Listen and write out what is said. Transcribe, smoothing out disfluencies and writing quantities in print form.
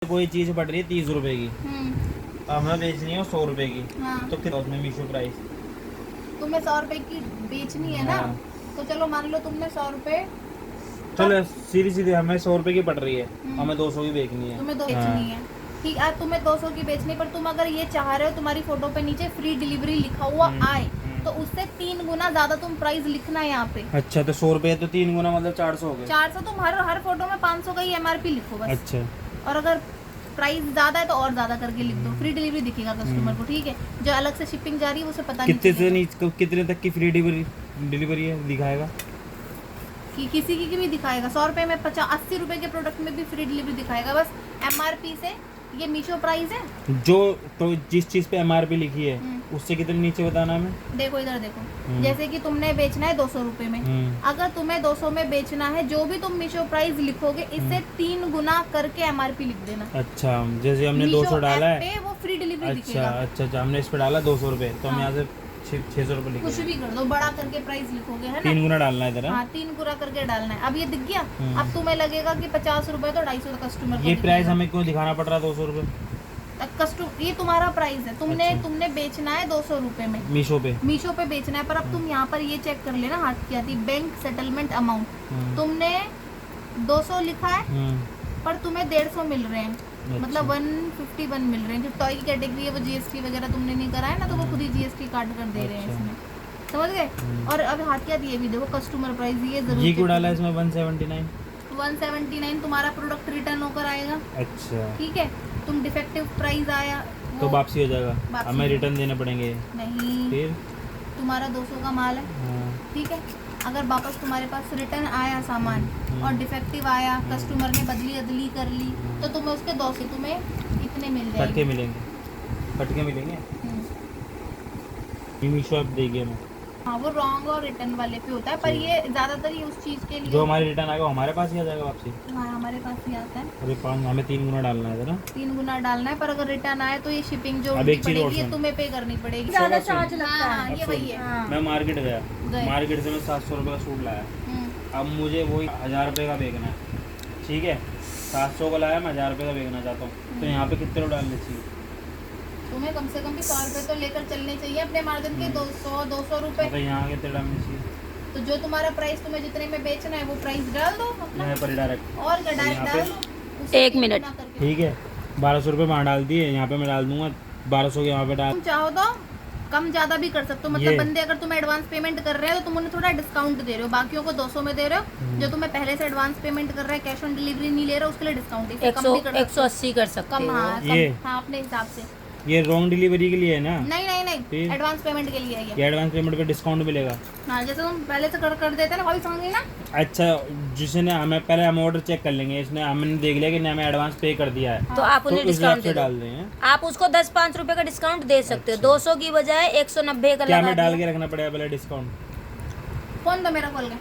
कोई चीज पड़ रही है 30 रुपए की, हमें बेचनी है 100 रुपए की, हाँ। तो कितना उसमें मीशो प्राइस? तुम्हें 100 रुपए की बेचनी है ना, हाँ। तो चलो मान लो तुमने 100 रुपए, चलो सीधी सीधी हमें 100 रुपए की पड़ रही है, हमें 200 की बेचनी है। तुम्हें 2 बेचनी है, ठीक है। तुम्हें 200 की बेचनी, पर तुम अगर ये चाह रहे हो तुम्हारी फोटो पे नीचे फ्री डिलीवरी लिखा हुआ आए, तो उससे 3 गुना ज्यादा तुम प्राइस लिखना है यहाँ पे। अच्छा, तो 100 रुपए तो 3 गुना मतलब 400 हो गए। 400 तुम हर फोटो में 500 का ही MRP लिखो बस। अच्छा, और अगर प्राइस ज्यादा है तो और ज्यादा करके लिख दो, फ्री डिलीवरी दिखेगा कस्टमर को, ठीक है। जो अलग से शिपिंग जा रही है उसे पता कितने से नहीं कितने तक की फ्री डिलीवरी है दिखाएगा? कि किसी की भी दिखाएगा। 100 रुपए में 80 रुपए के प्रोडक्ट में भी फ्री डिलीवरी दिखाएगा, बस MRP से। ये मीशो प्राइस है जो, तो जिस चीज पे MRP लिखी है उससे कितने नीचे बताना हमें? देखो इधर देखो, जैसे कि तुमने बेचना है 200 रुपए में, अगर तुम्हें 200 में बेचना है, जो भी तुम मीशो प्राइस लिखोगे इससे 3 गुना करके MRP लिख देना। अच्छा, जैसे हमने मीशो 200 डाला ऐप है, पे वो फ्री डिलीवरी अच्छा दिखेगा। अच्छा अच्छा, हमने इस पे डाला 200 रुपए, तो हम हाँ। यहाँ से 600 रुपए कुछ लिखेंगे। भी कर दो, बड़ा करके प्राइस लिखोगे, है ना। 3 गुना डालना है इधर। हाँ, 3 गुना करके डालना है। अब ये दिख गया। अब तुम्हें लगेगा कि 50 रुपए तो 250 कस्टमर ये प्राइस हमें क्यों दिखाना पड़ रहा है 200 रुपए? ये तुम्हारा प्राइस है, तुमने अच्छा। तुमने बेचना है 200 रुपए में, मीशो पे। मीशो पे बेचना है। पर अब तुम यहाँ पर ये चेक कर लेना, हाथ की आती बैंक सेटलमेंट अमाउंट, तुमने 200 लिखा है पर तुम्हें 150 मिल रहे हैं, मतलब 151 मिल रहे हैं। जो टॉय की कैटेगरी है वो GST वगैरह तुमने नहीं कराया ना, तो वो खुद ही GST काट कर दे रहे हैं इसमें, समझ गए। और अब हाथ की आती ये भी देखो, कस्टमर प्राइस ये जरूर ये क्यों डाला है इसमें 179? 179 तुम्हारा प्रोडक्ट रिटर्न होकर आएगा, अच्छा, ठीक है। तुम डिफेक्टिव प्राइस आया तो वो वापसी हो जाएगा, वापसी हमें हो रिटर्न देने पड़ेंगे नहीं, फिर? तुम्हारा 200 का माल है, हाँ। ठीक है। अगर वापस तुम्हारे पास रिटर्न आया सामान और डिफेक्टिव आया, कस्टमर ने बदली अदली कर ली, तो तुम्हें उसके 200 तुम्हें इतने मिल फटके जाएंगे। मिलेंगे, फटके मिलेंगे। हम्म। ये मीशो ऐप देगी हमें। हाँ, वो रॉन्ग और रिटर्न वाले पे होता है, पर ये ज्यादातर ये उस चीज के लिए जो हमारे रिटर्न आएगा वो हमारे पास ही आ जाएगा वापसी। हाँ, हमारे पास ही आता है। अभी 5 हमें 3 गुना डालना है ना। 3 गुना डालना है, पर अगर रिटर्न आए तो ये शिपिंग जो अब उल्टी एक चीज़ और पड़ेगी ये सुन। तुम्हें पे करनी पड़ेगी, ज्यादा चार्ज लगता है। अब ये सुन, वही है। मैं मार्केट गया, गए। मार्केट से मैं 700 रुपये का सूट लाया, अब मुझे वही 1000 रुपये का बेचना है, ठीक है। 700 का लाया, मैं 1000 रुपये का बेचना चाहता हूँ, तो यहाँ पे कितने रुपये डालने चाहिए? तुम्हें कम से कम भी 100 रुपए तो लेकर चलने चाहिए अपने मार्जिन के, 200 रुपए। तो यहाँ कितने डालने चाहिए? तो जो तुम्हारा प्राइस तुम्हें जितने में बेचना है वो प्राइस डाल दो अपना, यहाँ पर डायरेक्ट, और क्या डाल यहाँ डाल पे? दो उससे 1 मिनट। गुना करके। ठीक है। 1200 रुपये वहाँ डाल दिए, यहाँ पे मैं डाल दूंगा 1200 के यहाँ पे डाल। तुम चाहो तो कम ज्यादा भी कर सकते हो, मतलब बंदे अगर तुम्हें एडवांस पेमेंट कर रहे हो तो तुम उन्हें थोड़ा डिस्काउंट दे रहे हो, बाकियों को 200 में दे रहे हो। जो तुम्हें पहले से एडवांस पेमेंट कर रहा है, कैश ऑन डिलीवरी नहीं ले रहा, उसके लिए डिस्काउंट कम भी कर सकते हो। 180 कर सकते कम, हो। हाँ, ये? कम, हाँ, अपने हिसाब से। ये रॉन्ग डिलीवरी के लिए है ना? नहीं नहीं नहीं, फिर? एडवांस पेमेंट के लिए है ये। ये एडवांस पेमेंट पे डिस्काउंट मिलेगा? हाँ, जैसे तुम पहले से कर देते ना, वही समझ गई ना। अच्छा, जिसने हमें पहले हम ऑर्डर चेक कर लेंगे, इसने हमने देख लिया कि नहीं हमें एडवांस पे कर दिया है, तो आप तो उन्हें उस हिसाब डिस्काउंट से दे दो। डाल दें हैं? आप उसको 10-5 रुपए का डिस्काउंट दे सकते हो। 200 की बजाय 190 का क्या लगा हमें डाल दिया। के रखना पड़ेगा पहले डिस्काउंट? फोन दो मेरा खोल के।